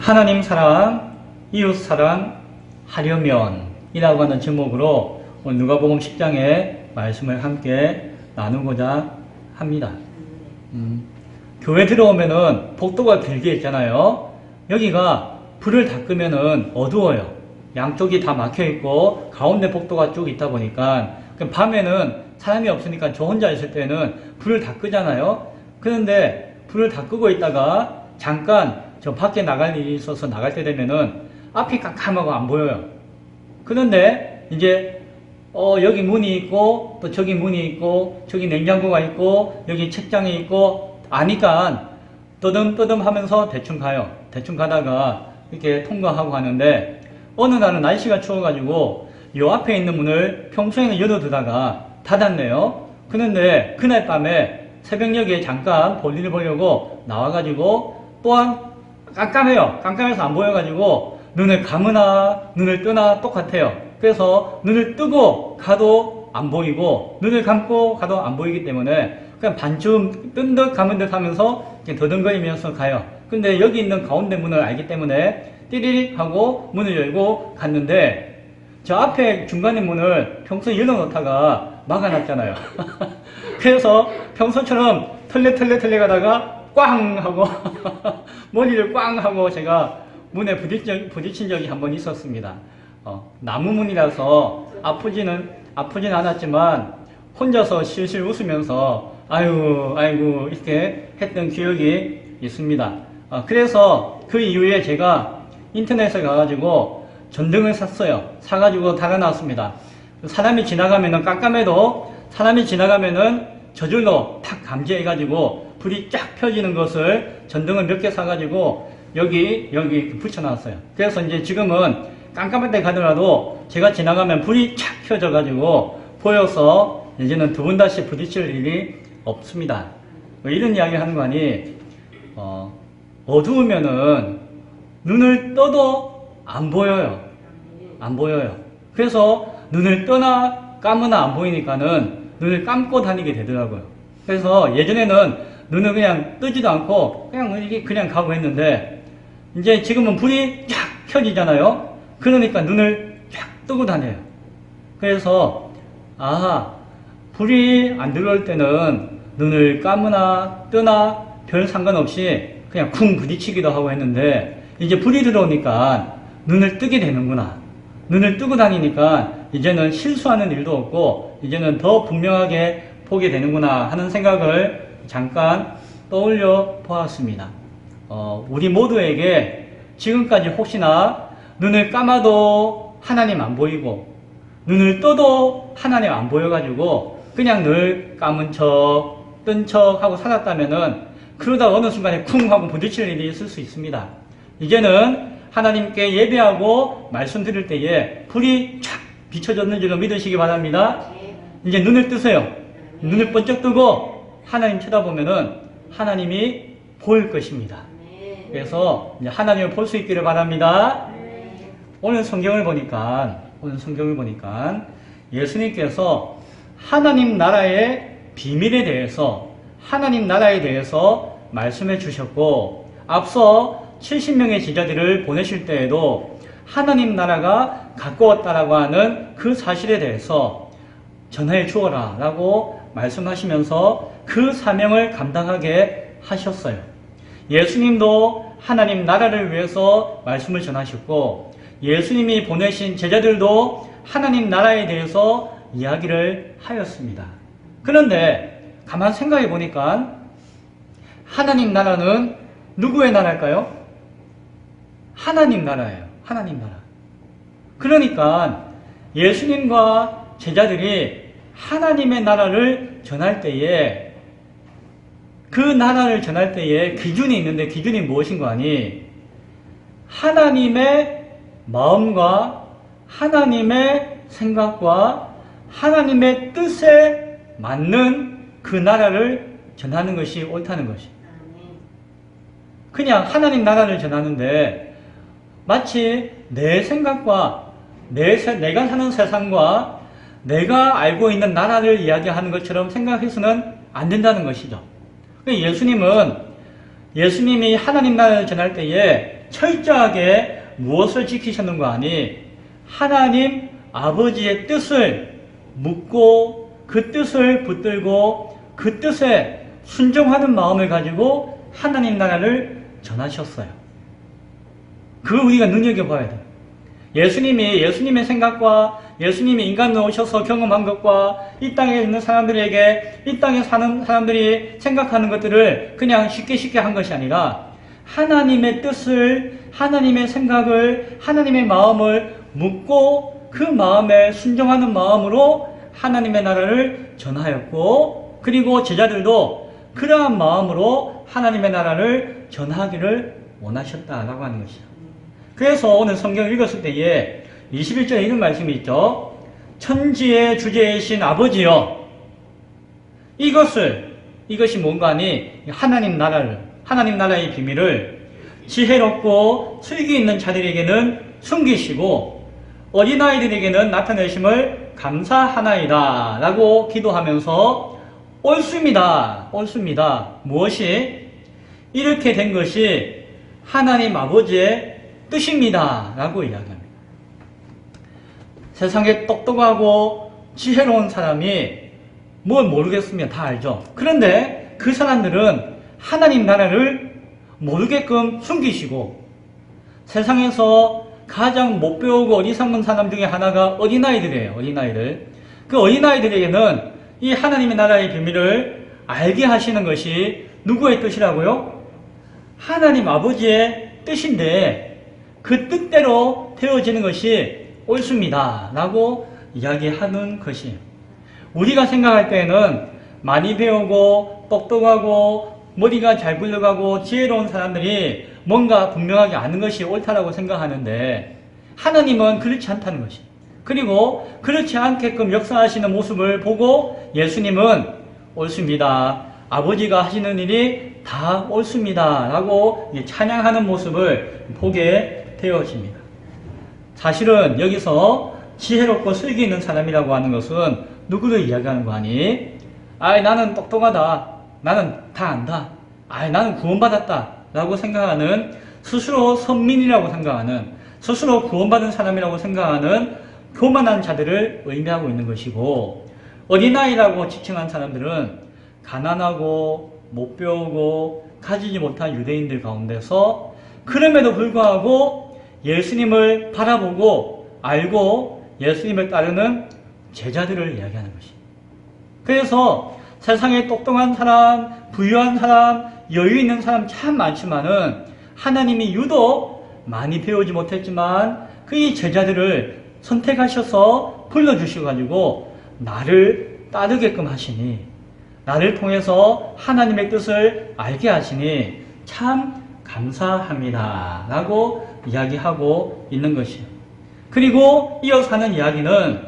하나님 사랑, 이웃 사랑 하려면 이라고 하는 제목으로 오늘 누가복음 10장의 말씀을 함께 나누고자 합니다. 교회 들어오면은 복도가 길게 있잖아요. 여기가 불을 다 끄면은 어두워요. 양쪽이 다 막혀 있고 가운데 복도가 쭉 있다 보니까 밤에는 사람이 없으니까 저 혼자 있을 때는 불을 다 끄잖아요. 그런데 불을 다 끄고 있다가 잠깐 저 밖에 나갈 일이 있어서 나갈 때 되면은 앞이 깜깜하고 안 보여요. 그런데 이제 여기 문이 있고 또 저기 문이 있고 저기 냉장고가 있고 여기 책장이 있고 아니까 떠듬떠듬 하면서 대충 가요. 대충 가다가 이렇게 통과하고 가는데 어느 날은 날씨가 추워가지고 요 앞에 있는 문을 평소에는 열어두다가 닫았네요. 그런데 그날 밤에 새벽녘에 잠깐 볼일을 보려고 나와가지고 또한 깜깜해요. 깜깜해서 안 보여가지고 눈을 감으나 눈을 뜨나 똑같아요. 그래서 눈을 뜨고 가도 안 보이고 눈을 감고 가도 안 보이기 때문에 그냥 반쯤 뜬 듯 감은 듯 하면서 더듬거리면서 가요. 근데 여기 있는 가운데 문을 알기 때문에 띠리릭 하고 문을 열고 갔는데 저 앞에 중간에 문을 평소에 열어놓다가 막아놨잖아요. 그래서 평소처럼 털레 가다가 꽝 하고 머리를 꽝 하고 제가 문에 부딪힌 적이 한 번 있었습니다. 나무 문이라서 아프진 않았지만 혼자서 실실 웃으면서 아이고 이렇게 했던 기억이 있습니다. 그래서 그 이후에 제가 인터넷에 가가지고 전등을 샀어요. 사가지고 달아놨습니다. 사람이 지나가면은 깜깜해도 사람이 지나가면은 저절로 탁 감지해가지고 불이 쫙 펴지는 것을 전등을 몇 개 사가지고 여기 붙여놨어요. 그래서 이제 지금은 깜깜할 때 가더라도 제가 지나가면 불이 쫙 펴져가지고 보여서 이제는 두 번 다시 부딪힐 일이 없습니다. 이런 이야기 하는 거 아니, 어두우면은 눈을 떠도 안 보여요. 안 보여요. 그래서 눈을 떠나 감으나 안 보이니까는 눈을 감고 다니게 되더라고요. 그래서 예전에는 눈을 그냥 뜨지도 않고 그냥 가고 했는데 이제 지금은 불이 쫙 켜지잖아요. 그러니까 눈을 쫙 뜨고 다녀요. 그래서 불이 안 들어올 때는 눈을 감으나 뜨나 별 상관없이 그냥 쿵 부딪히기도 하고 했는데 이제 불이 들어오니까 눈을 뜨게 되는구나. 눈을 뜨고 다니니까 이제는 실수하는 일도 없고 이제는 더 분명하게 보게 되는구나 하는 생각을 잠깐 떠올려 보았습니다. 우리 모두에게 지금까지 혹시나 눈을 감아도 하나님 안 보이고 눈을 떠도 하나님 안 보여가지고 그냥 늘 감은 척, 뜬 척 하고 살았다면은 그러다 어느 순간에 쿵 하고 부딪힐 일이 있을 수 있습니다. 이제는 하나님께 예배하고 말씀 드릴 때에 불이 촥 비춰졌는 줄로 믿으시기 바랍니다. 이제 눈을 뜨세요. 눈을 번쩍 뜨고 하나님 쳐다보면은 하나님이 보일 것입니다. 그래서 이제 하나님을 볼 수 있기를 바랍니다. 오늘 성경을 보니까 예수님께서 하나님 나라의 비밀에 대해서 하나님 나라에 대해서 말씀해 주셨고 앞서 70명의 제자들을 보내실 때에도 하나님 나라가 가까웠다라고 하는 그 사실에 대해서 전해 주어라 라고 말씀하시면서 그 사명을 감당하게 하셨어요. 예수님도 하나님 나라를 위해서 말씀을 전하셨고 예수님이 보내신 제자들도 하나님 나라에 대해서 이야기를 하였습니다. 그런데 가만 생각해 보니까 하나님 나라는 누구의 나라일까요? 하나님 나라예요. 하나님 나라. 그러니까 예수님과 제자들이 하나님의 나라를 전할 때에 그 나라를 전할 때에 기준이 있는데 기준이 무엇인가 하니 하나님의 마음과 하나님의 생각과 하나님의 뜻에 맞는 그 나라를 전하는 것이 옳다는 것이. 그냥 하나님 나라를 전하는데 마치 내 생각과 내가 사는 세상과 내가 알고 있는 나라를 이야기하는 것처럼 생각해서는 안 된다는 것이죠. 예수님이 하나님 나라를 전할 때에 철저하게 무엇을 지키셨는가 하니 하나님 아버지의 뜻을 묻고 그 뜻을 붙들고 그 뜻에 순종하는 마음을 가지고 하나님 나라를 전하셨어요. 그걸 우리가 눈여겨봐야 돼요. 예수님의 생각과 예수님이 인간으로 오셔서 경험한 것과 이 땅에 있는 사람들에게 이 땅에 사는 사람들이 생각하는 것들을 그냥 쉽게 한 것이 아니라 하나님의 뜻을, 하나님의 생각을, 하나님의 마음을 묻고 그 마음에 순종하는 마음으로 하나님의 나라를 전하였고, 그리고 제자들도 그러한 마음으로 하나님의 나라를 전하기를 원하셨다라고 하는 것이죠. 그래서 오늘 성경을 읽었을 때에 21절에 이런 말씀이 있죠. 천지의 주제이신 아버지여, 이것이 뭔가 하니 하나님 나라의 비밀을 지혜롭고 슬기 있는 자들에게는 숨기시고 어린아이들에게는 나타내심을 감사하나이다 라고 기도하면서 옳습니다. 무엇이? 이렇게 된 것이 하나님 아버지의 뜻입니다 라고 이야기합니다. 세상에 똑똑하고 지혜로운 사람이 뭘 모르겠으면 다 알죠. 그런데 그 사람들은 하나님 나라를 모르게끔 숨기시고, 세상에서 가장 못 배우고 어리석은 사람 중에 하나가 어린아이들이에요. 그 어린아이들에게는 이 하나님의 나라의 비밀을 알게 하시는 것이 누구의 뜻이라고요? 하나님 아버지의 뜻인데 그 뜻대로 되어지는 것이 옳습니다 라고 이야기하는 것이에요. 우리가 생각할 때에는 많이 배우고 똑똑하고 머리가 잘 굴러가고 지혜로운 사람들이 뭔가 분명하게 아는 것이 옳다라고 생각하는데 하나님은 그렇지 않다는 것이에요. 그리고 그렇지 않게끔 역사하시는 모습을 보고 예수님은 옳습니다, 아버지가 하시는 일이 다 옳습니다 라고 찬양하는 모습을 보게 되어집니다. 사실은 여기서 지혜롭고 슬기 있는 사람이라고 하는 것은 누구를 이야기하는 거 아니? 나는 똑똑하다, 나는 다 안다, 나는 구원받았다 라고 생각하는, 스스로 선민이라고 생각하는, 스스로 구원받은 사람이라고 생각하는 교만한 자들을 의미하고 있는 것이고, 어린아이라고 지칭한 사람들은 가난하고 못 배우고 가지지 못한 유대인들 가운데서 그럼에도 불구하고 예수님을 바라보고 알고 예수님을 따르는 제자들을 이야기하는 것입니다. 그래서 세상에 똑똑한 사람, 부유한 사람, 여유 있는 사람 참 많지만은 하나님이 유독 많이 배우지 못했지만 그 제자들을 선택하셔서 불러주셔가지고 나를 따르게끔 하시니, 나를 통해서 하나님의 뜻을 알게 하시니 참 감사합니다 라고 이야기하고 있는 것이에요. 그리고 이어서 하는 이야기는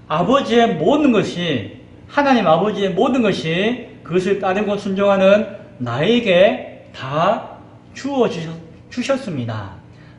아버지의 모든 것이, 하나님 아버지의 모든 것이 그것을 따르고 순종하는 나에게 다 주셨습니다.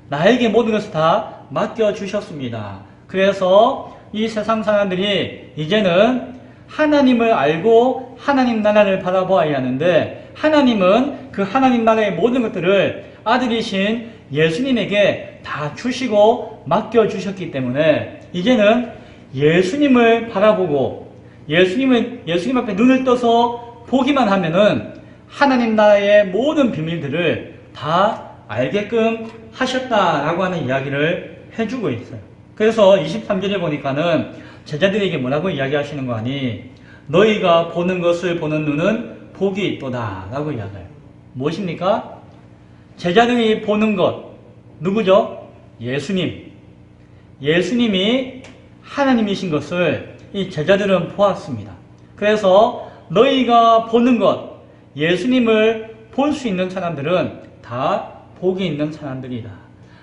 나에게 모든 것을 다 맡겨주셨습니다. 그래서 이 세상 사람들이 이제는 하나님을 알고 하나님 나라를 바라보아야 하는데, 하나님은 그 하나님 나라의 모든 것들을 아들이신 예수님에게 다 주시고 맡겨주셨기 때문에 이제는 예수님을 바라보고 예수님 앞에 눈을 떠서 보기만 하면은 하나님 나라의 모든 비밀들을 다 알게끔 하셨다라고 하는 이야기를 해주고 있어요. 그래서 23절에 보니까는 제자들에게 뭐라고 이야기하시는 거 아니? 너희가 보는 것을 보는 눈은 복이 있도다 라고 이야기해요. 무엇입니까? 제자들이 보는 것, 누구죠? 예수님이 하나님이신 것을 이 제자들은 보았습니다. 그래서 너희가 보는 것, 예수님을 볼 수 있는 사람들은 다 복이 있는 사람들이다.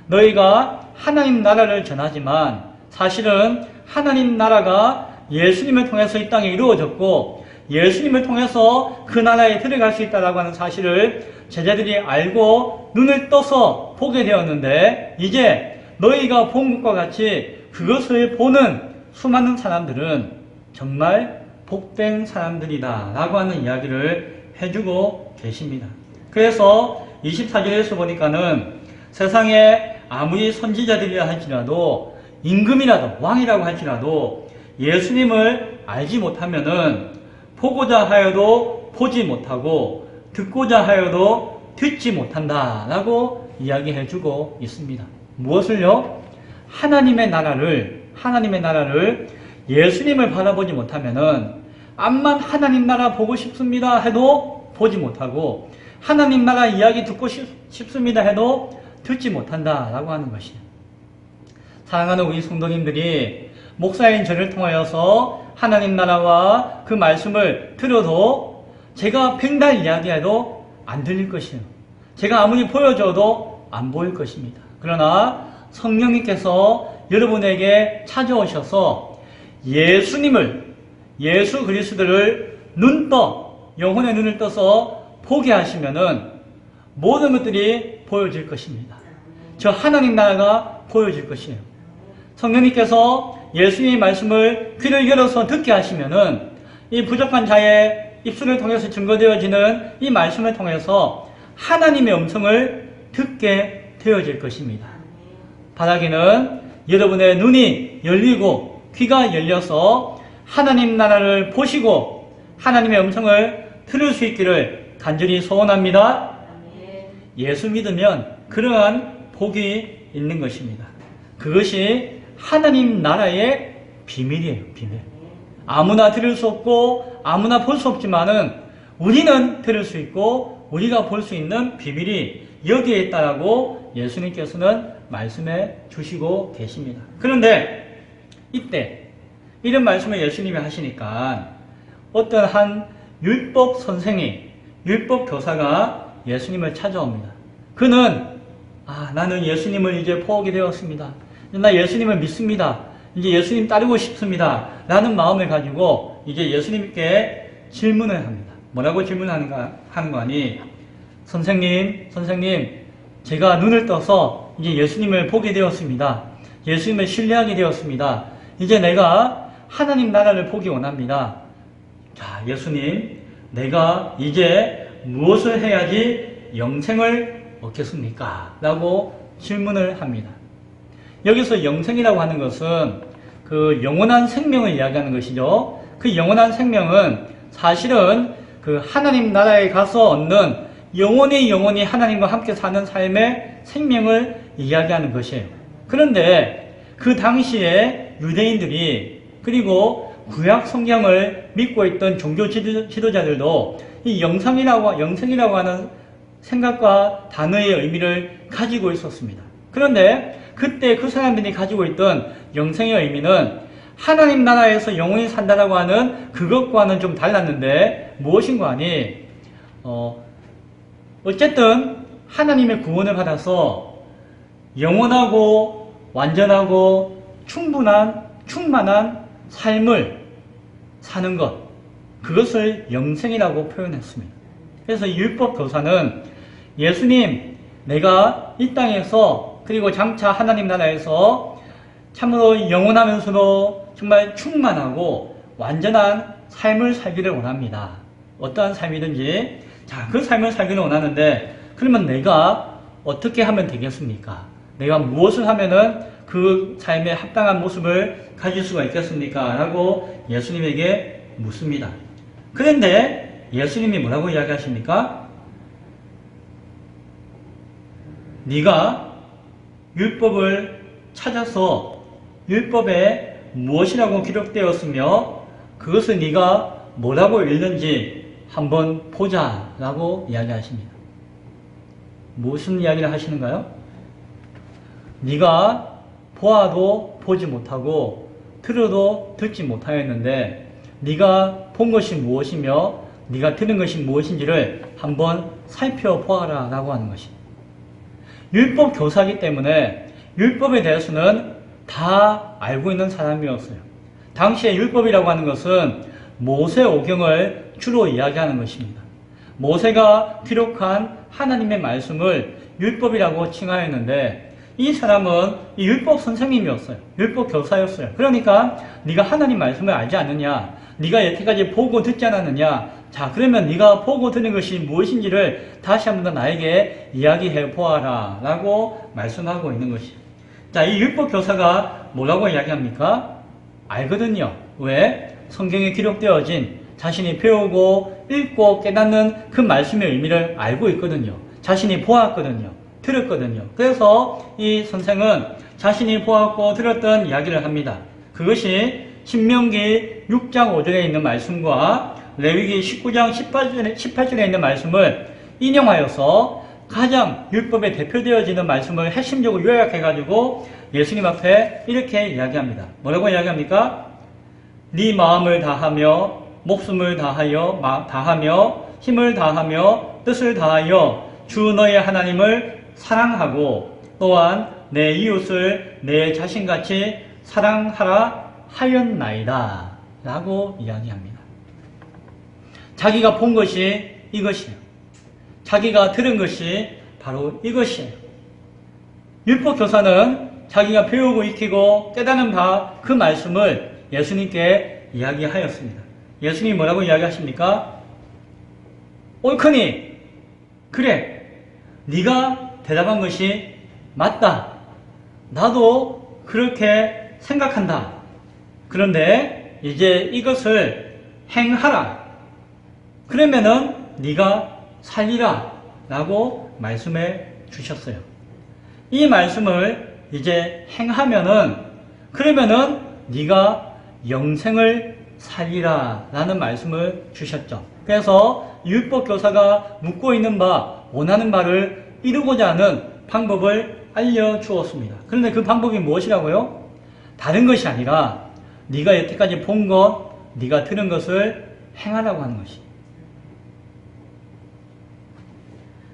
너희가 하나님 나라를 전하지만 사실은 하나님 나라가 예수님을 통해서 이 땅에 이루어졌고 예수님을 통해서 그 나라에 들어갈 수 있다고 하는 사실을 제자들이 알고 눈을 떠서 보게 되었는데, 이제 너희가 본 것과 같이 그것을 보는 수많은 사람들은 정말 복된 사람들이다 라고 하는 이야기를 해주고 계십니다. 그래서 24절에서 보니까는 세상에 아무리 선지자들이라 할지라도 임금이라도 왕이라고 할지라도 예수님을 알지 못하면은 보고자 하여도 보지 못하고 듣고자 하여도 듣지 못한다라고 이야기해주고 있습니다. 무엇을요? 하나님의 나라를 예수님을 바라보지 못하면은 암만 하나님 나라 보고 싶습니다 해도 보지 못하고 하나님 나라 이야기 듣고 싶습니다 해도 듣지 못한다라고 하는 것이에요. 사랑하는 우리 성도님들이 목사인 저를 통하여서 하나님 나라와 그 말씀을 들어도 제가 백날 이야기해도 안 들릴 것이에요. 제가 아무리 보여줘도 안 보일 것입니다. 그러나 성령님께서 여러분에게 찾아오셔서 예수 그리스도를 영혼의 눈을 떠서 보게 하시면은 모든 것들이 보여질 것입니다. 저 하나님 나라가 보여질 것이에요. 성령님께서 예수님의 말씀을 귀를 열어서 듣게 하시면은 이 부족한 자의 입술을 통해서 증거되어지는 이 말씀을 통해서 하나님의 음성을 듣게 되어질 것입니다. 바라기는 여러분의 눈이 열리고 귀가 열려서 하나님 나라를 보시고 하나님의 음성을 들을 수 있기를 간절히 소원합니다. 예수 믿으면 그러한 복이 있는 것입니다. 그것이 하나님 나라의 비밀이에요. 비밀. 아무나 들을 수 없고 아무나 볼 수 없지만은 우리는 들을 수 있고 우리가 볼 수 있는 비밀이 여기에 있다라고 예수님께서는 말씀해 주시고 계십니다. 그런데 이때 이런 말씀을 예수님이 하시니까 어떤 한 율법 선생이, 율법 교사가 예수님을 찾아옵니다. 그는 나는 예수님을 이제 포하게 되었습니다. 나 예수님을 믿습니다. 이제 예수님 따르고 싶습니다. 라는 마음을 가지고 이제 예수님께 질문을 합니다. 뭐라고 질문하는가 하는 거 아니? 선생님, 제가 눈을 떠서 이제 예수님을 보게 되었습니다. 예수님을 신뢰하게 되었습니다. 이제 내가 하나님 나라를 보기 원합니다. 자, 예수님, 내가 이제 무엇을 해야지 영생을 얻겠습니까? 라고 질문을 합니다. 여기서 영생이라고 하는 것은 그 영원한 생명을 이야기하는 것이죠. 그 영원한 생명은 사실은 그 하나님 나라에 가서 얻는 영원히 하나님과 함께 사는 삶의 생명을 이야기하는 것이에요. 그런데 그 당시에 유대인들이 그리고 구약 성경을 믿고 있던 종교 지도자들도 이 영생이라고 하는 생각과 단어의 의미를 가지고 있었습니다. 그런데 그때 그 사람들이 가지고 있던 영생의 의미는 하나님 나라에서 영원히 산다라고 하는 그것과는 좀 달랐는데 무엇인가 하니 어쨌든 하나님의 구원을 받아서 영원하고 완전하고 충만한 삶을 사는 것, 그것을 영생이라고 표현했습니다. 그래서 율법 교사는 예수님, 내가 이 땅에서 그리고 장차 하나님 나라에서 참으로 영원하면서도 정말 충만하고 완전한 삶을 살기를 원합니다. 어떠한 삶이든지 그 삶을 살기를 원하는데 그러면 내가 어떻게 하면 되겠습니까? 내가 무엇을 하면은 그 삶에 합당한 모습을 가질 수가 있겠습니까? 라고 예수님에게 묻습니다. 그런데 예수님이 뭐라고 이야기하십니까? 네가 율법을 찾아서 율법에 무엇이라고 기록되었으며 그것을 네가 뭐라고 읽는지 한번 보자 라고 이야기하십니다. 무슨 이야기를 하시는가요? 네가 보아도 보지 못하고 들어도 듣지 못하였는데 네가 본 것이 무엇이며 네가 들은 것이 무엇인지를 한번 살펴보아라 라고 하는 것입니다. 율법 교사이기 때문에 율법에 대해서는 다 알고 있는 사람이었어요. 당시에 율법이라고 하는 것은 모세오경을 주로 이야기하는 것입니다. 모세가 기록한 하나님의 말씀을 율법이라고 칭하였는데 이 사람은 이 율법 선생님이었어요. 율법 교사였어요. 그러니까 네가 하나님 말씀을 알지 않느냐, 네가 여태까지 보고 듣지 않았느냐, 자, 그러면 네가 보고 들은 것이 무엇인지를 다시 한번 더 나에게 이야기해 보아라 라고 말씀하고 있는 것이에요. 자, 이 율법 교사가 뭐라고 이야기합니까? 알거든요. 왜? 성경에 기록되어진 자신이 배우고 읽고 깨닫는 그 말씀의 의미를 알고 있거든요. 자신이 보았거든요. 들었거든요. 그래서 이 선생은 자신이 보았고 들었던 이야기를 합니다. 그것이 신명기 6장 5절에 있는 말씀과 레위기 19장 18절에 있는 말씀을 인용하여서 가장 율법에 대표되어지는 말씀을 핵심적으로 요약해가지고 예수님 앞에 이렇게 이야기합니다. 뭐라고 이야기합니까? 네 마음을 다하며 목숨을 다하며 힘을 다하며 뜻을 다하여 주 너의 하나님을 사랑하고 또한 내 이웃을 내 자신같이 사랑하라 하였나이다 라고 이야기합니다. 자기가 본 것이 이것이에요. 자기가 들은 것이 바로 이것이에요. 율법교사는 자기가 배우고 익히고 깨닫는 바 그 말씀을 예수님께 이야기하였습니다. 예수님이 뭐라고 이야기하십니까? 옳거니 그래 네가 대답한 것이 맞다. 나도 그렇게 생각한다. 그런데 이제 이것을 행하라. 그러면은 네가 살리라 라고 말씀해 주셨어요. 이 말씀을 이제 행하면은 그러면은 네가 영생을 살리라 라는 말씀을 주셨죠. 그래서 율법교사가 묻고 있는 바 원하는 바를 이루고자 하는 방법을 알려주었습니다. 그런데 그 방법이 무엇이라고요? 다른 것이 아니라 네가 여태까지 본 것, 네가 들은 것을 행하라고 하는 것이.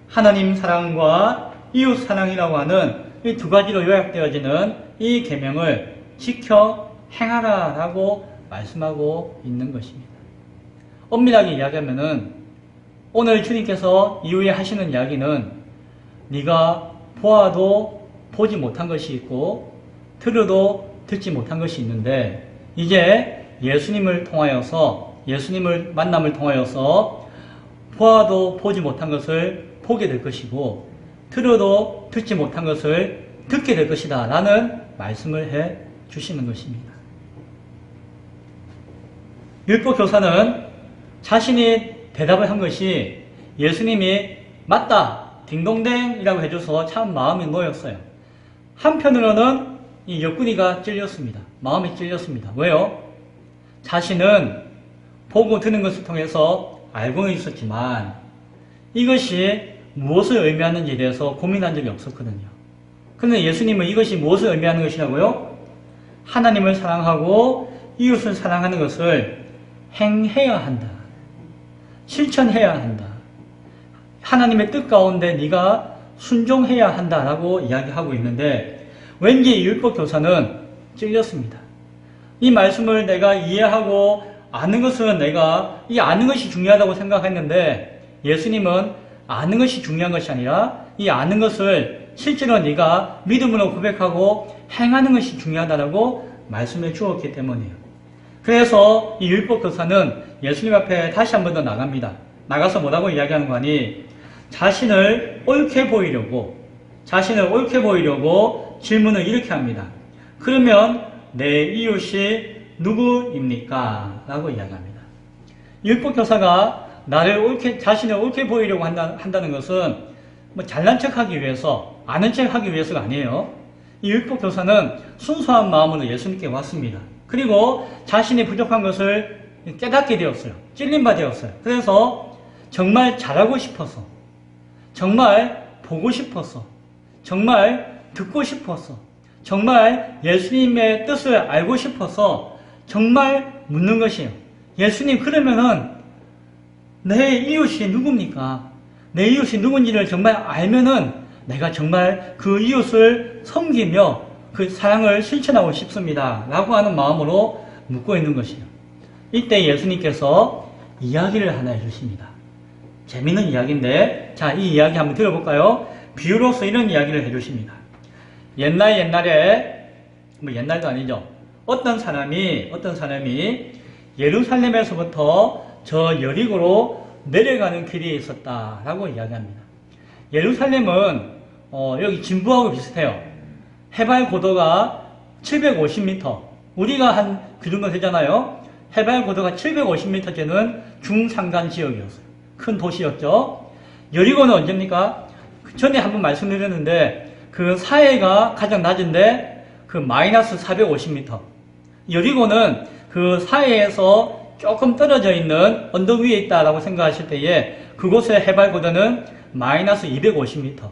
하나님 사랑과 이웃 사랑이라고 하는 이 두 가지로 요약되어지는 이 계명을 지켜 행하라라고 말씀하고 있는 것입니다. 엄밀하게 이야기하면은 오늘 주님께서 이후에 하시는 이야기는 네가 보아도 보지 못한 것이 있고 들어도 듣지 못한 것이 있는데 이제 예수님을 만남을 통하여서 보아도 보지 못한 것을 보게 될 것이고 들어도 듣지 못한 것을 듣게 될 것이다 라는 말씀을 해 주시는 것입니다. 율법교사는 자신이 대답을 한 것이 예수님이 맞다 딩동댕이라고 해줘서 참 마음이 놓였어요. 한편으로는 이 옆구리가 찔렸습니다. 마음이 찔렸습니다. 왜요? 자신은 보고 듣는 것을 통해서 알고는 있었지만 이것이 무엇을 의미하는지에 대해서 고민한 적이 없었거든요. 그런데 예수님은 이것이 무엇을 의미하는 것이라고요? 하나님을 사랑하고 이웃을 사랑하는 것을 행해야 한다. 실천해야 한다. 하나님의 뜻 가운데 네가 순종해야 한다라고 이야기하고 있는데 왠지 이 율법교사는 찔렸습니다. 이 말씀을 내가 이해하고 아는 것은 내가 이 아는 것이 중요하다고 생각했는데 예수님은 아는 것이 중요한 것이 아니라 이 아는 것을 실제로 네가 믿음으로 고백하고 행하는 것이 중요하다고 말씀해 주었기 때문이에요. 그래서 이 율법교사는 예수님 앞에 다시 한 번 더 나갑니다. 나가서 뭐라고 이야기하는 거니? 자신을 옳게 보이려고 질문을 이렇게 합니다. 그러면 내 이웃이 누구입니까? 라고 이야기합니다. 율법교사가 자신을 옳게 보이려고 한다는 것은 뭐 잘난 척 하기 위해서, 아는 척 하기 위해서가 아니에요. 이 율법교사는 순수한 마음으로 예수님께 왔습니다. 그리고 자신이 부족한 것을 깨닫게 되었어요. 찔림바 되었어요. 그래서 정말 잘하고 싶어서, 정말 보고 싶어서, 정말 듣고 싶어서, 정말 예수님의 뜻을 알고 싶어서 정말 묻는 것이에요. 예수님, 그러면은 내 이웃이 누굽니까? 내 이웃이 누군지를 정말 알면은 내가 정말 그 이웃을 섬기며 그 사랑을 실천하고 싶습니다. 라고 하는 마음으로 묻고 있는 것이에요. 이때 예수님께서 이야기를 하나 해주십니다. 재밌는 이야기인데, 자, 이 이야기 한번 들어볼까요? 비유로서 이런 이야기를 해주십니다. 옛날에, 옛날도 아니죠. 어떤 사람이 예루살렘에서부터 저 여리고로 내려가는 길이 있었다라고 이야기합니다. 예루살렘은 여기 진부하고 비슷해요. 해발 고도가 750m. 우리가 한 그 정도 되잖아요. 해발 고도가 750m 되는 중산간 지역이었어요. 큰 도시였죠. 여리고는 언제입니까? 전에 한번 말씀드렸는데 그 사해가 가장 낮은데 그 마이너스 450m. 여리고는 그 사해에서 조금 떨어져 있는 언덕 위에 있다라고 생각하실 때에 그곳의 해발 고도는 마이너스 250m.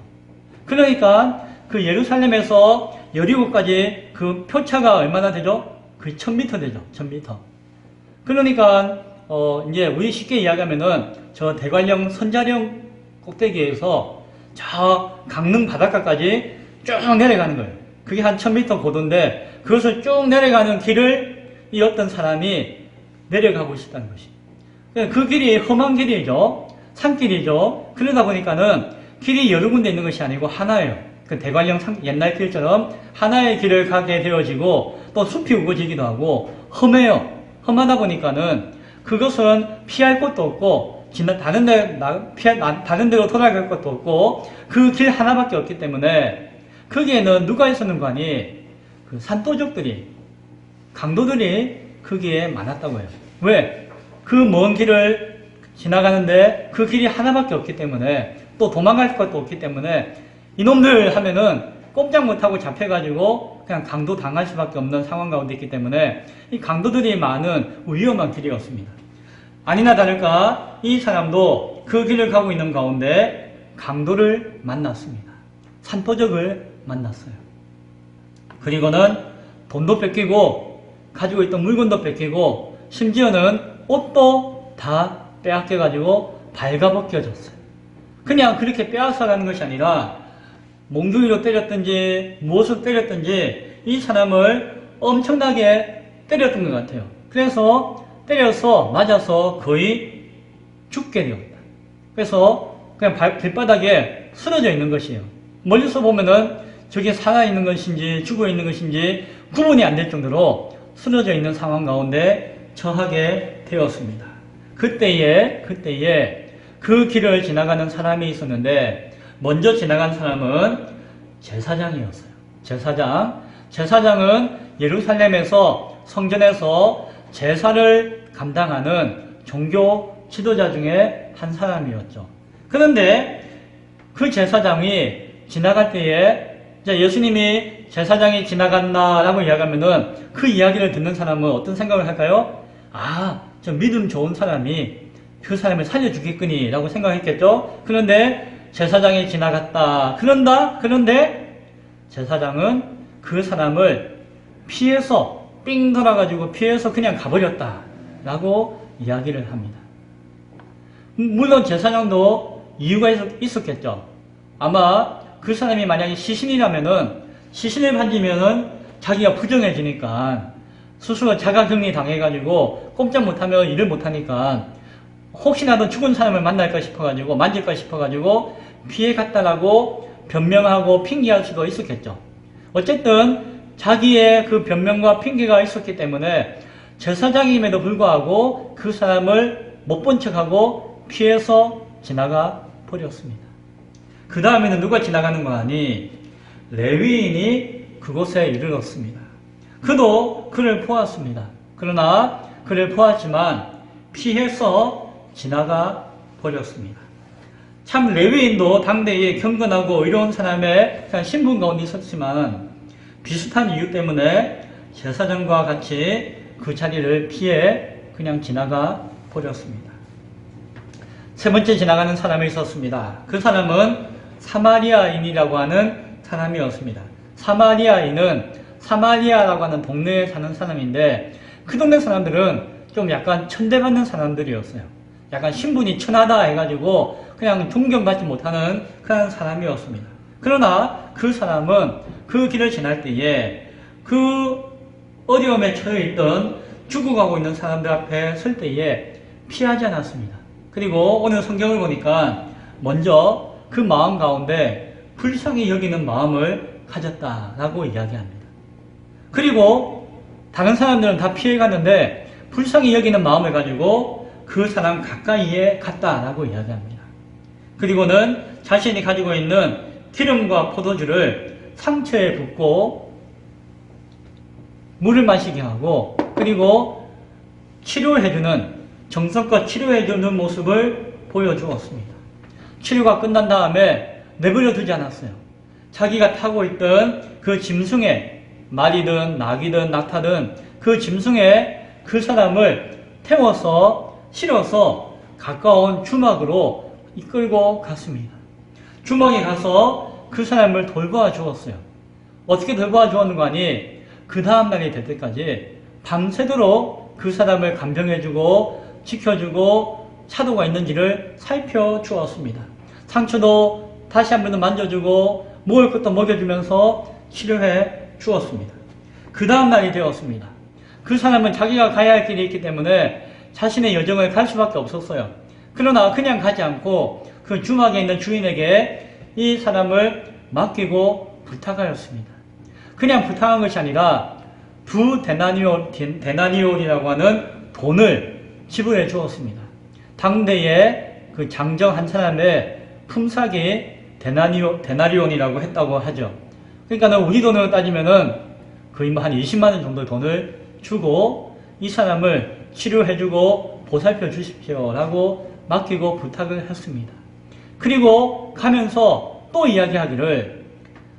그러니까 그 예루살렘에서 여리고까지 그 표차가 얼마나 되죠? 거의 1000m 되죠. 1000m. 그러니까 이제 우리 쉽게 이야기하면은 저 대관령 선자령 꼭대기에서 저 강릉 바닷가까지 쭉 내려가는 거예요. 그게 한 1000m 고도인데 그것을 쭉 내려가는 길을 이 어떤 사람이 내려가고 있었다는 것이. 그 길이 험한 길이죠. 산길이죠. 그러다 보니까는 길이 여러 군데 있는 것이 아니고 하나예요. 그 대관령 옛날 길처럼 하나의 길을 가게 되어지고 또 숲이 우거지기도 하고 험해요. 험하다 보니까는 그것은 피할 곳도 없고 다른 데로 돌아갈 것도 없고 그 길 하나밖에 없기 때문에 거기에는 누가 있었는가 하니 그 산도족들이 강도들이 거기에 많았다고 해요. 왜? 그 먼 길을 지나가는데 그 길이 하나밖에 없기 때문에 또 도망갈 것도 없기 때문에 이놈들 하면은 꼼짝 못하고 잡혀가지고 그냥 강도 당할 수밖에 없는 상황 가운데 있기 때문에 이 강도들이 많은 위험한 길이었습니다. 아니나 다를까 이 사람도 그 길을 가고 있는 가운데 강도를 만났습니다. 산도적을 만났어요. 그리고는 돈도 뺏기고 가지고 있던 물건도 뺏기고 심지어는 옷도 다 빼앗겨가지고 발가벗겨졌어요. 그냥 그렇게 빼앗아가는 것이 아니라 몽둥이로 때렸든지 무엇을 때렸든지 이 사람을 엄청나게 때렸던 것 같아요. 그래서 때려서 맞아서 거의 죽게 되었다. 그래서 그냥 길바닥에 쓰러져 있는 것이에요. 멀리서 보면은 저게 살아있는 것인지 죽어있는 것인지 구분이 안 될 정도로 쓰러져 있는 상황 가운데 처하게 되었습니다. 그때에 그 길을 지나가는 사람이 있었는데 먼저 지나간 사람은 제사장이었어요. 제사장은 예루살렘에서 성전에서 제사를 감당하는 종교 지도자 중에 한 사람이었죠. 그런데 그 제사장이 지나갈 때에 예수님이 제사장이 지나갔나라고 이야기하면은 그 이야기를 듣는 사람은 어떤 생각을 할까요? 저 믿음 좋은 사람이 그 사람을 살려주겠거니 라고 생각했겠죠. 그런데 제사장이 지나갔다. 그런데 제사장은 그 사람을 피해서 삥 돌아가지고 피해서 그냥 가버렸다 라고 이야기를 합니다. 물론 제사장도 이유가 있었겠죠. 아마 그 사람이 만약에 시신이라면은 시신을 만지면은 자기가 부정해지니까 스스로 자가격리 당해가지고 꼼짝 못하면 일을 못하니까 혹시나도 죽은 사람을 만날까 싶어가지고 만질까 싶어가지고 피해갔다라고 변명하고 핑계할 수도 있었겠죠. 어쨌든 자기의 그 변명과 핑계가 있었기 때문에 제사장임에도 불구하고 그 사람을 못 본 척하고 피해서 지나가 버렸습니다. 그 다음에는 누가 지나가는 거 아니? 레위인이 그곳에 이르렀습니다. 그도 그를 보았습니다. 그러나 그를 보았지만 피해서 지나가 버렸습니다. 참 레위인도 당대에 경건하고 의로운 사람의 신분 가운데 있었지만 비슷한 이유 때문에 제사장과 같이 그 자리를 피해 그냥 지나가 버렸습니다. 세 번째 지나가는 사람이 있었습니다. 그 사람은 사마리아인이라고 하는 사람이었습니다. 사마리아인은 사마리아라고 하는 동네에 사는 사람인데 그 동네 사람들은 좀 약간 천대받는 사람들이었어요. 약간 신분이 천하다 해가지고 그냥 존경받지 못하는 그런 사람이었습니다. 그러나 그 사람은 그 길을 지날 때에 그 어려움에 처해 있던 죽어가고 있는 사람들 앞에 설 때에 피하지 않았습니다. 그리고 오늘 성경을 보니까 먼저 그 마음 가운데 불쌍히 여기는 마음을 가졌다라고 이야기합니다. 그리고 다른 사람들은 다 피해갔는데 불쌍히 여기는 마음을 가지고 그 사람 가까이에 갔다라고 이야기합니다. 그리고는 자신이 가지고 있는 기름과 포도주를 상처에 붓고 물을 마시게 하고, 그리고 정성껏 치료해주는 모습을 보여주었습니다. 치료가 끝난 다음에 내버려 두지 않았어요. 자기가 타고 있던 그 짐승에, 말이든 낙이든 낙타든 그 짐승에 그 사람을 태워서 실어서 가까운 주막으로 이끌고 갔습니다. 주막에 가서 그 사람을 돌보아 주었어요. 어떻게 돌보아 주었는가 하니 그 다음날이 될 때까지 밤새도록 그 사람을 감정해주고 지켜주고 차도가 있는지를 살펴주었습니다. 상처도 다시 한 번 더 만져주고 먹을 것도 먹여주면서 치료해 주었습니다. 그 다음날이 되었습니다. 그 사람은 자기가 가야 할 길이 있기 때문에 자신의 여정을 갈 수밖에 없었어요. 그러나 그냥 가지 않고 그 주막에 있는 주인에게 이 사람을 맡기고 부탁하였습니다. 그냥 부탁한 것이 아니라 두 데나니온이라고 하는 돈을 지불해 주었습니다. 당대에 그 장정 한 사람의 품삯이 데나리온이라고 했다고 하죠. 그러니까 우리 돈으로 따지면은 거의 한 20만 원 정도 돈을 주고 이 사람을 치료해주고 보살펴 주십시오라고 맡기고 부탁을 했습니다. 그리고 가면서 또 이야기하기를,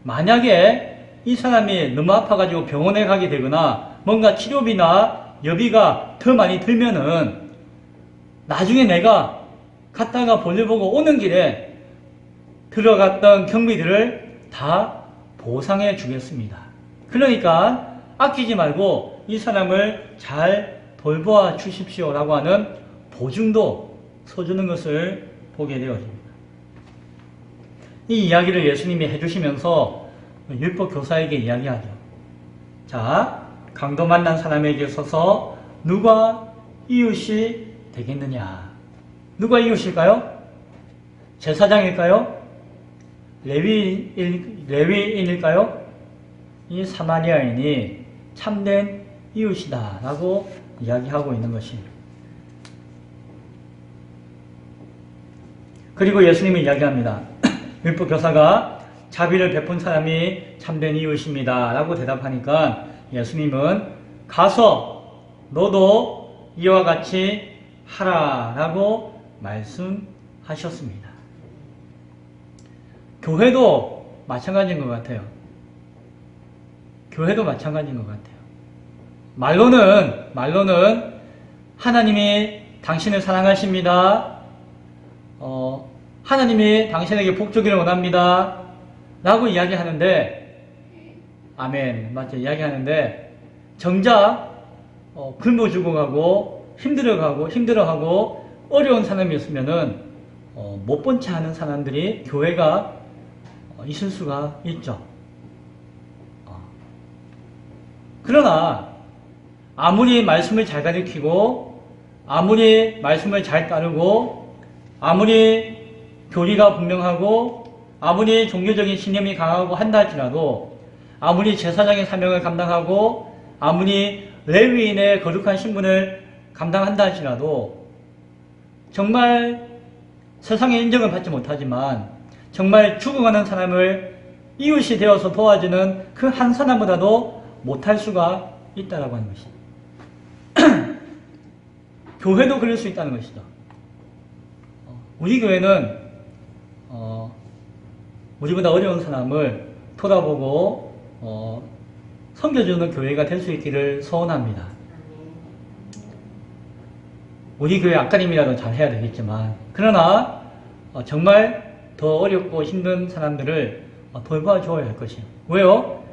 만약에 이 사람이 너무 아파가지고 병원에 가게 되거나 뭔가 치료비나 여비가 더 많이 들면은 나중에 내가 갔다가 볼일 보고 오는 길에 들어갔던 경비들을 다 보상해 주겠습니다. 그러니까 아끼지 말고 이 사람을 잘 돌보아 주십시오라고 하는 보증도 써주는 것을 보게 되어집니다. 이 이야기를 예수님이 해주시면서 율법 교사에게 이야기하죠. 자, 강도 만난 사람에게 서서 누가 이웃이 되겠느냐? 누가 이웃일까요? 제사장일까요? 레위인일까요? 이 사마리아인이 참된 이웃이다 라고 이야기하고 있는 것입니다. 그리고 예수님이 이야기합니다. 율법 교사가 자비를 베푼 사람이 참된 이웃입니다 라고 대답하니까 예수님은 가서 너도 이와 같이 하라 라고 말씀하셨습니다. 교회도 마찬가지인 것 같아요. 교회도 마찬가지인 것 같아요. 말로는 하나님이 당신을 사랑하십니다. 하나님이 당신에게 복 주기를 원합니다. 라고 이야기하는데, 아멘, 맞죠? 이야기하는데, 정작, 굶어 죽어가고, 힘들어하고, 어려운 사람이었으면은, 못 본 채 하는 사람들이 교회가 있을 수가 있죠. 그러나, 아무리 말씀을 잘 가르치고, 아무리 말씀을 잘 따르고, 아무리 교리가 분명하고, 아무리 종교적인 신념이 강하고 한다 할지라도, 아무리 제사장의 사명을 감당하고, 아무리 레위인의 거룩한 신분을 감당한다 할지라도, 정말 세상의 인정을 받지 못하지만, 정말 죽어가는 사람을 이웃이 되어서 도와주는 그 한 사람보다도 못할 수가 있다라고 하는 것이죠. 교회도 그럴 수 있다는 것이죠. 우리 교회는 우리보다 어려운 사람을 돌아보고 섬겨주는 교회가 될 수 있기를 소원합니다. 우리 교회 아까님이라도 잘 해야 되겠지만, 그러나 정말 더 어렵고 힘든 사람들을 돌봐줘야 할 것이에요. 왜요?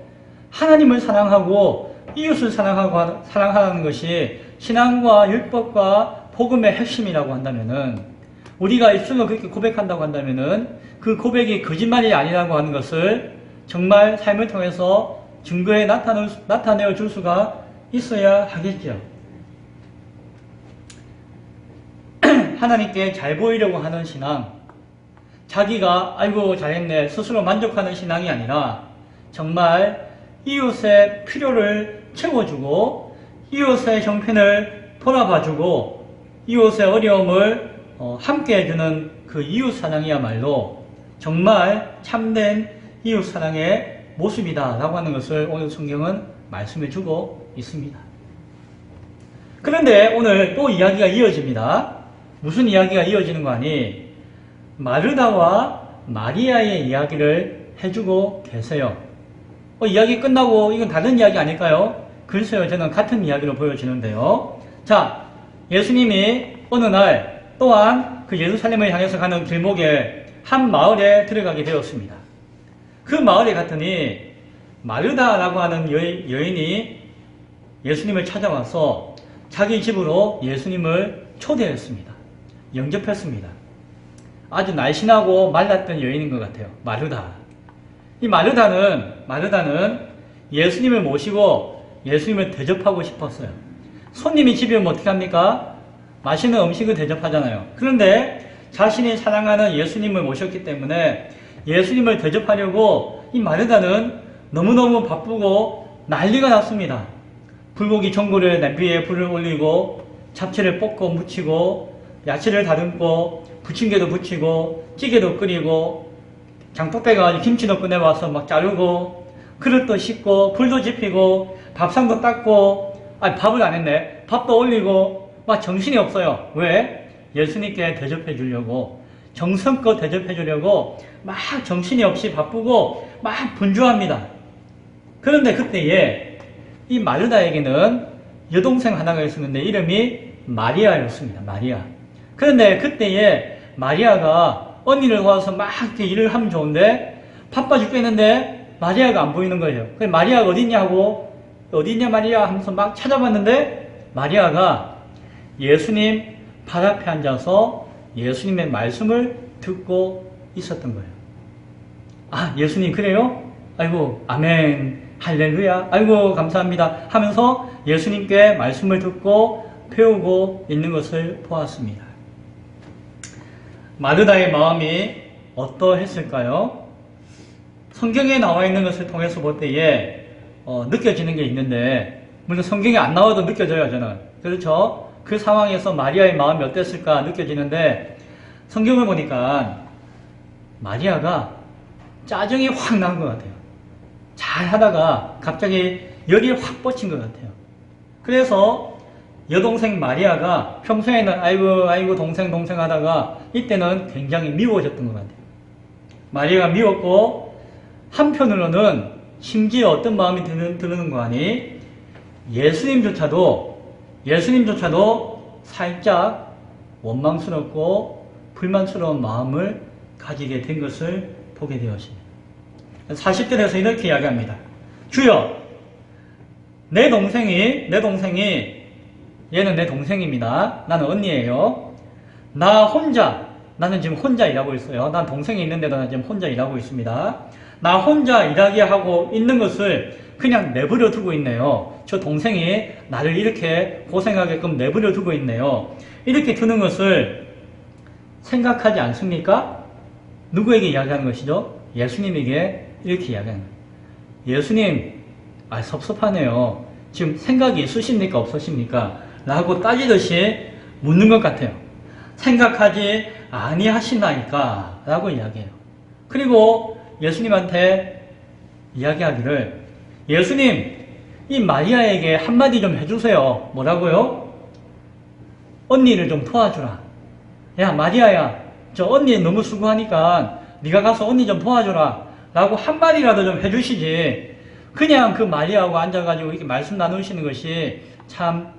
하나님을 사랑하고 이웃을 사랑하는 것이 신앙과 율법과 복음의 핵심이라고 한다면은, 우리가 입술로 그렇게 고백한다고 한다면은 그 고백이 거짓말이 아니라고 하는 것을 정말 삶을 통해서 증거에 나타내어 줄 수가 있어야 하겠죠. 하나님께 잘 보이려고 하는 신앙, 자기가 아이고 잘했네 스스로 만족하는 신앙이 아니라 정말 이웃의 필요를 채워주고 이웃의 형편을 돌아봐주고 이웃의 어려움을 함께 해주는 그 이웃 사랑이야말로 정말 참된 이웃 사랑의 모습이다라고 하는 것을 오늘 성경은 말씀해 주고 있습니다. 그런데 오늘 또 이야기가 이어집니다. 무슨 이야기가 이어지는 거 아니? 마르다와 마리아의 이야기를 해주고 계세요. 이야기 끝나고 이건 다른 이야기 아닐까요? 글쎄요, 저는 같은 이야기로 보여지는데요. 자, 예수님이 어느 날 또한 그 예루살렘을 향해서 가는 길목에 한 마을에 들어가게 되었습니다. 그 마을에 갔더니 마르다라고 하는 여인이 예수님을 찾아와서 자기 집으로 예수님을 초대했습니다. 영접했습니다. 아주 날씬하고 말랐던 여인인 것 같아요. 마르다. 이 마르다는 예수님을 모시고 예수님을 대접하고 싶었어요. 손님이 집에 오면 어떻게 합니까? 맛있는 음식을 대접하잖아요. 그런데 자신이 사랑하는 예수님을 모셨기 때문에 예수님을 대접하려고 이 마르다는 너무너무 바쁘고 난리가 났습니다. 불고기 전골을 냄비에 불을 올리고 잡채를 볶고 무치고 야채를 다듬고 부침개도 부치고 찌개도 끓이고 장독대가 가지고 김치도 꺼내와서 막 자르고 그릇도 씻고 불도 지피고 밥상도 닦고 밥을 안 했네. 밥도 올리고 막 정신이 없어요. 왜? 예수님께 대접해 주려고 정성껏 대접해 주려고 막 정신이 없이 바쁘고 막 분주합니다. 그런데 그때에 이 마르다에게는 여동생 하나가 있었는데 이름이 마리아였습니다. 마리아. 그런데 그때에 마리아가 언니를 도와서 막 이렇게 일을 하면 좋은데 바빠 죽겠는데 마리아가 안 보이는 거예요. 그래서 마리아가 어디 있냐고 어디 있냐 마리아 하면서 막 찾아봤는데 마리아가 예수님 발 앞에 앉아서 예수님의 말씀을 듣고 있었던 거예요. 아, 예수님 그래요? 아이고 아멘 할렐루야 아이고 감사합니다 하면서 예수님께 말씀을 듣고 배우고 있는 것을 보았습니다. 마르다의 마음이 어떠했을까요? 성경에 나와 있는 것을 통해서 볼 때에 느껴지는 게 있는데 물론 성경에 안 나와도 느껴져요. 저는 그렇죠? 그 상황에서 마리아의 마음이 어땠을까 느껴지는데 성경을 보니까 마리아가 짜증이 확 난 것 같아요. 잘 하다가 갑자기 열이 확 뻗친 것 같아요. 그래서 여동생 마리아가 평소에는 아이고 동생 하다가 이때는 굉장히 미워졌던 것 같아요. 마리아가 미웠고 한편으로는 심지어 어떤 마음이 드는 거 아니? 예수님조차도 살짝 원망스럽고 불만스러운 마음을 가지게 된 것을 보게 되었습니다. 40절에서 이렇게 이야기합니다. 주여, 내 동생이 얘는 내 동생입니다. 나는 언니예요. 나는 지금 혼자 일하고 있어요. 난 동생이 있는데도 난 지금 혼자 일하고 있습니다. 나 혼자 일하게 하고 있는 것을 그냥 내버려 두고 있네요. 저 동생이 나를 이렇게 고생하게끔 내버려 두고 있네요. 이렇게 두는 것을 생각하지 않습니까? 누구에게 이야기하는 것이죠? 예수님에게 이렇게 이야기하는 거예요. 예수님, 섭섭하네요. 지금 생각이 있으십니까? 없으십니까? 라고 따지듯이 묻는 것 같아요. 생각하지 아니하시나이까? 라고 이야기해요. 그리고 예수님한테 이야기하기를 예수님, 이 마리아에게 한마디 좀 해주세요. 뭐라고요? 언니를 좀 도와주라. 야, 마리아야, 저 언니 너무 수고하니까 네가 가서 언니 좀 도와줘라. 라고 한마디라도 좀 해주시지. 그냥 그 마리아하고 앉아가지고 이렇게 말씀 나누시는 것이 참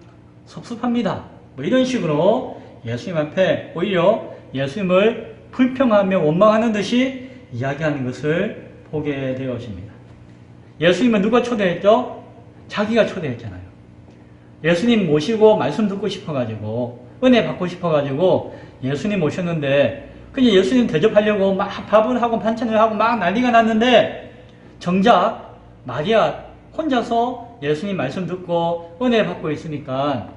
섭섭합니다. 뭐 이런 식으로 예수님 앞에 오히려 예수님을 불평하며 원망하는 듯이 이야기하는 것을 보게 되어집니다. 예수님은 누가 초대했죠? 자기가 초대했잖아요. 예수님 모시고 말씀 듣고 싶어가지고 은혜 받고 싶어가지고 예수님 모셨는데 그냥 예수님 대접하려고 막 밥을 하고 반찬을 하고 막 난리가 났는데 정작 마리아 혼자서 예수님 말씀 듣고 은혜 받고 있으니까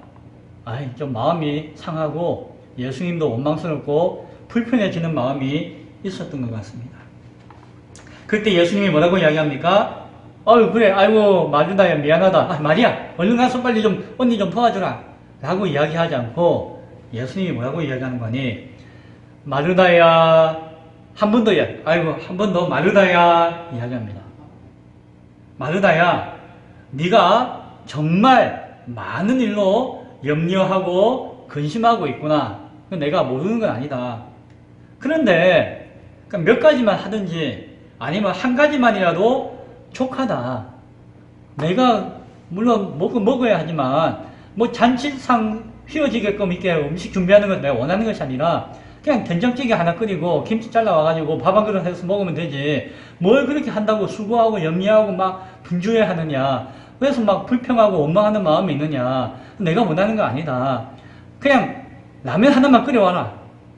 좀 마음이 상하고 예수님도 원망스럽고 불편해지는 마음이 있었던 것 같습니다. 그때 예수님이 뭐라고 이야기합니까? 그래, 아이고 마르다야 미안하다. 마리아 얼른 가서 빨리 좀 언니 좀 도와주라 라고 이야기하지 않고 예수님이 뭐라고 이야기하는 거니? 마르다야, 한 번 더 한 번 더 마르다야 이야기합니다. 마르다야, 네가 정말 많은 일로 염려하고 근심하고 있구나. 내가 모르는 건 아니다. 그런데 몇 가지만 하든지 아니면 한 가지만이라도 족하다. 내가 물론 먹어야 하지만 뭐 잔치상 휘어지게끔 이렇게 음식 준비하는 건 내가 원하는 것이 아니라 그냥 된장찌개 하나 끓이고 김치 잘라와가지고 밥 한 그릇 해서 먹으면 되지. 뭘 그렇게 한다고 수고하고 염려하고 막 분주해 하느냐. 그래서 막 불평하고 원망하는 마음이 있느냐. 내가 원하는 거 아니다. 그냥 라면 하나만 끓여와라.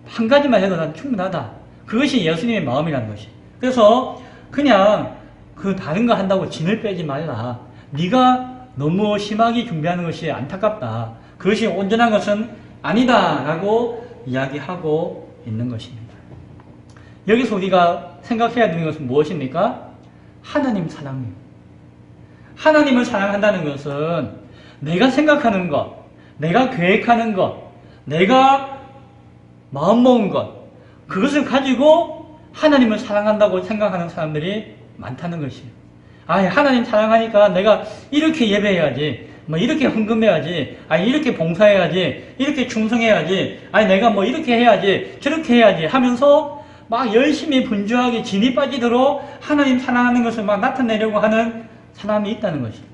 한 가지만 해도 난 충분하다. 그것이 예수님의 마음이라는 것이. 그래서 그냥 그 다른 거 한다고 진을 빼지 말라. 네가 너무 심하게 준비하는 것이 안타깝다. 그것이 온전한 것은 아니다 라고 이야기하고 있는 것입니다. 여기서 우리가 생각해야 되는 것은 무엇입니까? 하나님 사랑입니다. 하나님을 사랑한다는 것은 내가 생각하는 것, 내가 계획하는 것, 내가 마음먹은 것, 그것을 가지고 하나님을 사랑한다고 생각하는 사람들이 많다는 것이에요. 하나님 사랑하니까 내가 이렇게 예배해야지, 이렇게 헌금해야지, 이렇게 봉사해야지, 이렇게 충성해야지, 내가 이렇게 해야지, 저렇게 해야지 하면서 막 열심히 분주하게 진이 빠지도록 하나님 사랑하는 것을 막 나타내려고 하는 사람이 있다는 것이에요.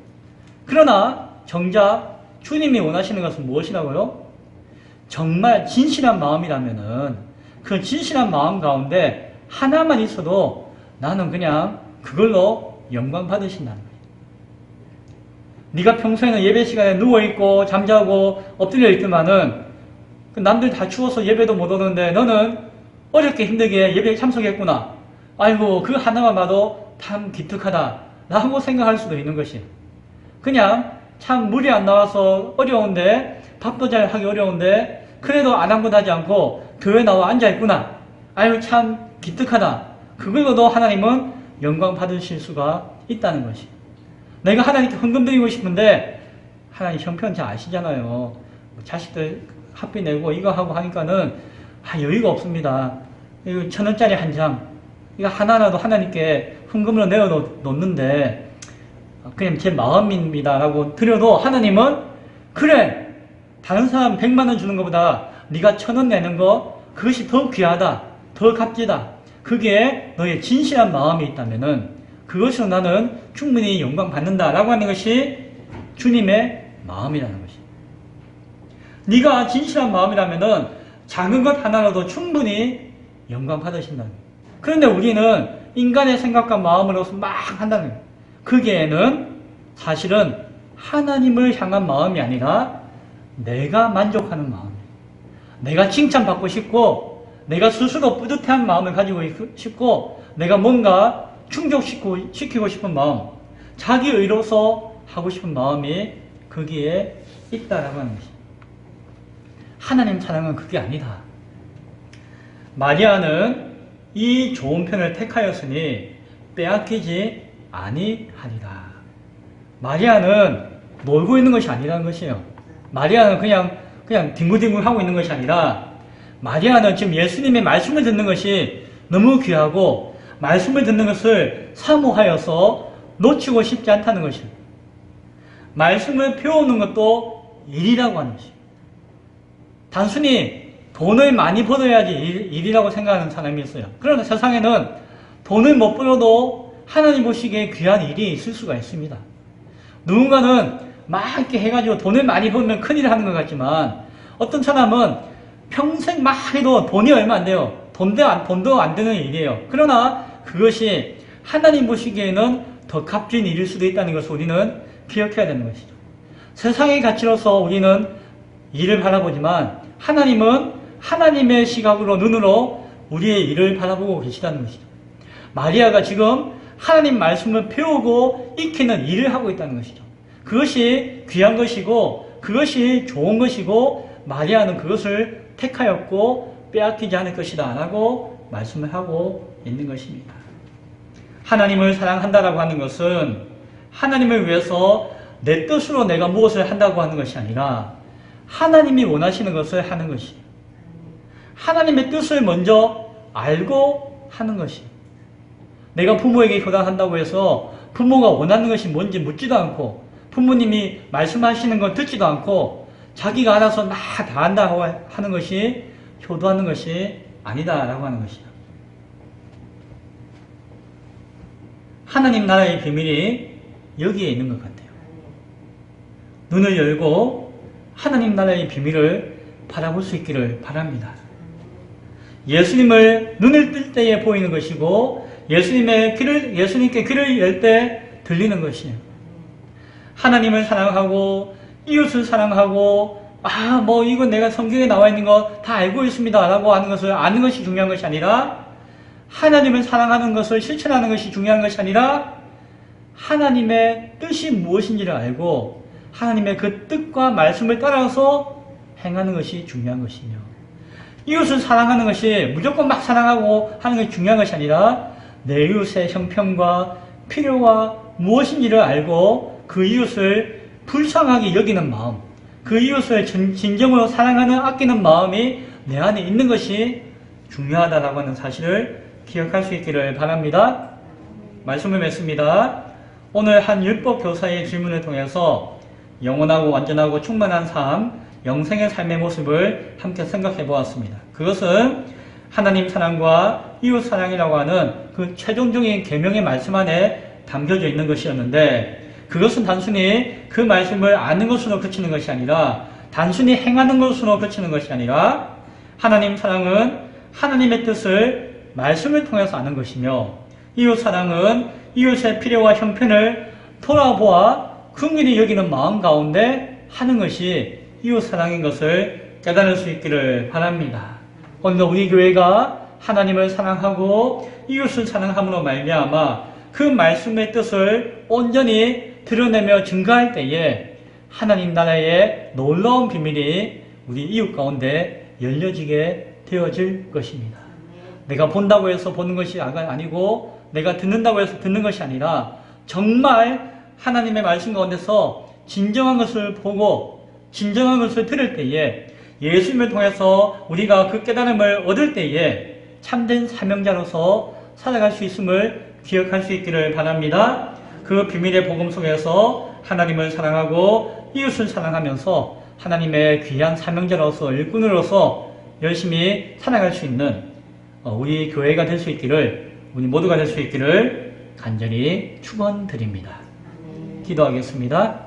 그러나 정작 주님이 원하시는 것은 무엇이라고요? 정말 진실한 마음이라면은 그 진실한 마음 가운데 하나만 있어도 나는 그냥 그걸로 영광 받으신다는 거예요. 네가 평소에는 예배 시간에 누워있고 잠자고 엎드려 있더만은 남들 다 추워서 예배도 못 오는데 너는 어렵게 힘들게 예배에 참석했구나. 아이고 그 하나만 봐도 참 기특하다 라고 생각할 수도 있는 것이에요. 그냥 참 물이 안 나와서 어려운데 밥도 잘 하기 어려운데 그래도 아랑곳하지 않고 교회 나와 앉아있구나. 아유 참 기특하다. 그걸로도 하나님은 영광 받으실 수가 있다는 것이. 내가 하나님께 헌금 드리고 싶은데 하나님 형편 잘 아시잖아요. 자식들 학비 내고 이거 하고 하니까는 여유가 없습니다. 이거 1,000원짜리 한 장 이거 하나라도 하나님께 헌금으로 내어 놓는데 그냥 제 마음입니다 라고 드려도 하나님은 그래 다른 사람 100만원 주는 것보다 네가 1,000원 내는 거 그것이 더 귀하다. 더 값지다. 그게 너의 진실한 마음이 있다면은 그것으로 나는 충분히 영광 받는다 라고 하는 것이 주님의 마음이라는 것이. 네가 진실한 마음이라면은 작은 것 하나라도 충분히 영광 받으신다는 거예요. 그런데 우리는 인간의 생각과 마음으로서 막 한다는 거예요. 그게는 사실은 하나님을 향한 마음이 아니라 내가 만족하는 마음이에요. 내가 칭찬받고 싶고 내가 스스로 뿌듯한 마음을 가지고 싶고 내가 뭔가 충족시키고 싶은 마음, 자기 의로서 하고 싶은 마음이 거기에 있다라고 하는 것입니다. 하나님 사랑은 그게 아니다. 마리아는 이 좋은 편을 택하였으니 빼앗기지 아니하리라. 마리아는 놀고 있는 것이 아니라는 것이에요. 마리아는 그냥 뒹굴뒹굴 하고 있는 것이 아니라 마리아는 지금 예수님의 말씀을 듣는 것이 너무 귀하고 말씀을 듣는 것을 사모하여서 놓치고 싶지 않다는 것이에요. 말씀을 배우는 것도 일이라고 하는 것이에요. 단순히 돈을 많이 벌어야지 일이라고 생각하는 사람이 있어요. 그러나 세상에는 돈을 못 벌어도 하나님 보시기에 귀한 일이 있을 수가 있습니다. 누군가는 막 이렇게 해가지고 돈을 많이 벌면 큰일을 하는 것 같지만 어떤 사람은 평생 막 해도 돈이 얼마 안 돼요. 돈도 안 되는 일이에요. 그러나 그것이 하나님 보시기에는 더 값진 일일 수도 있다는 것을 우리는 기억해야 되는 것이죠. 세상의 가치로서 우리는 일을 바라보지만 하나님은 하나님의 시각으로 눈으로 우리의 일을 바라보고 계시다는 것이죠. 마리아가 지금 하나님 말씀을 배우고 익히는 일을 하고 있다는 것이죠. 그것이 귀한 것이고 그것이 좋은 것이고 마리아는 그것을 택하였고 빼앗기지 않을 것이다 라고 말씀을 하고 있는 것입니다. 하나님을 사랑한다라고 하는 것은 하나님을 위해서 내 뜻으로 내가 무엇을 한다고 하는 것이 아니라 하나님이 원하시는 것을 하는 것이, 하나님의 뜻을 먼저 알고 하는 것이. 내가 부모에게 효단한다고 해서 부모가 원하는 것이 뭔지 묻지도 않고 부모님이 말씀하시는 걸 듣지도 않고 자기가 알아서 다 한다고 하는 것이 효도하는 것이 아니다라고 하는 것이야. 하나님 나라의 비밀이 여기에 있는 것 같아요. 눈을 열고 하나님 나라의 비밀을 바라볼 수 있기를 바랍니다. 예수님을 눈을 뜰 때에 보이는 것이고 예수님께 귀를 열 때 들리는 것이에요. 하나님을 사랑하고 이웃을 사랑하고 이건 내가 성경에 나와 있는 거 다 알고 있습니다 라고 하는 것을 아는 것이 중요한 것이 아니라 하나님을 사랑하는 것을 실천하는 것이 중요한 것이 아니라 하나님의 뜻이 무엇인지를 알고 하나님의 그 뜻과 말씀을 따라서 행하는 것이 중요한 것이며, 이웃을 사랑하는 것이 무조건 막 사랑하고 하는 것이 중요한 것이 아니라 내 이웃의 형편과 필요와 무엇인지를 알고 그 이웃을 불쌍하게 여기는 마음, 그 이웃을 진정으로 사랑하는 아끼는 마음이 내 안에 있는 것이 중요하다라고 하는 사실을 기억할 수 있기를 바랍니다. 말씀을 맺습니다. 오늘 한 율법 교사의 질문을 통해서 영원하고 완전하고 충만한 삶, 영생의 삶의 모습을 함께 생각해 보았습니다. 그것은 하나님 사랑과 이웃 사랑이라고 하는 그 최종적인 계명의 말씀 안에 담겨져 있는 것이었는데, 그것은 단순히 그 말씀을 아는 것으로 그치는 것이 아니라 단순히 행하는 것으로 그치는 것이 아니라 하나님 사랑은 하나님의 뜻을 말씀을 통해서 아는 것이며, 이웃 사랑은 이웃의 필요와 형편을 돌아보아 긍휼히 여기는 마음 가운데 하는 것이 이웃 사랑인 것을 깨달을 수 있기를 바랍니다. 오늘 우리 교회가 하나님을 사랑하고 이웃을 사랑함으로 말미암아 그 말씀의 뜻을 온전히 드러내며 증거할 때에 하나님 나라의 놀라운 비밀이 우리 이웃 가운데 열려지게 되어질 것입니다. 내가 본다고 해서 보는 것이 아니고 내가 듣는다고 해서 듣는 것이 아니라 정말 하나님의 말씀 가운데서 진정한 것을 보고 진정한 것을 들을 때에 예수님을 통해서 우리가 그 깨달음을 얻을 때에 참된 사명자로서 살아갈 수 있음을 기억할 수 있기를 바랍니다. 그 비밀의 복음 속에서 하나님을 사랑하고 이웃을 사랑하면서 하나님의 귀한 사명자로서 일꾼으로서 열심히 살아갈 수 있는 우리 교회가 될 수 있기를, 우리 모두가 될 수 있기를 간절히 축원드립니다. 기도하겠습니다.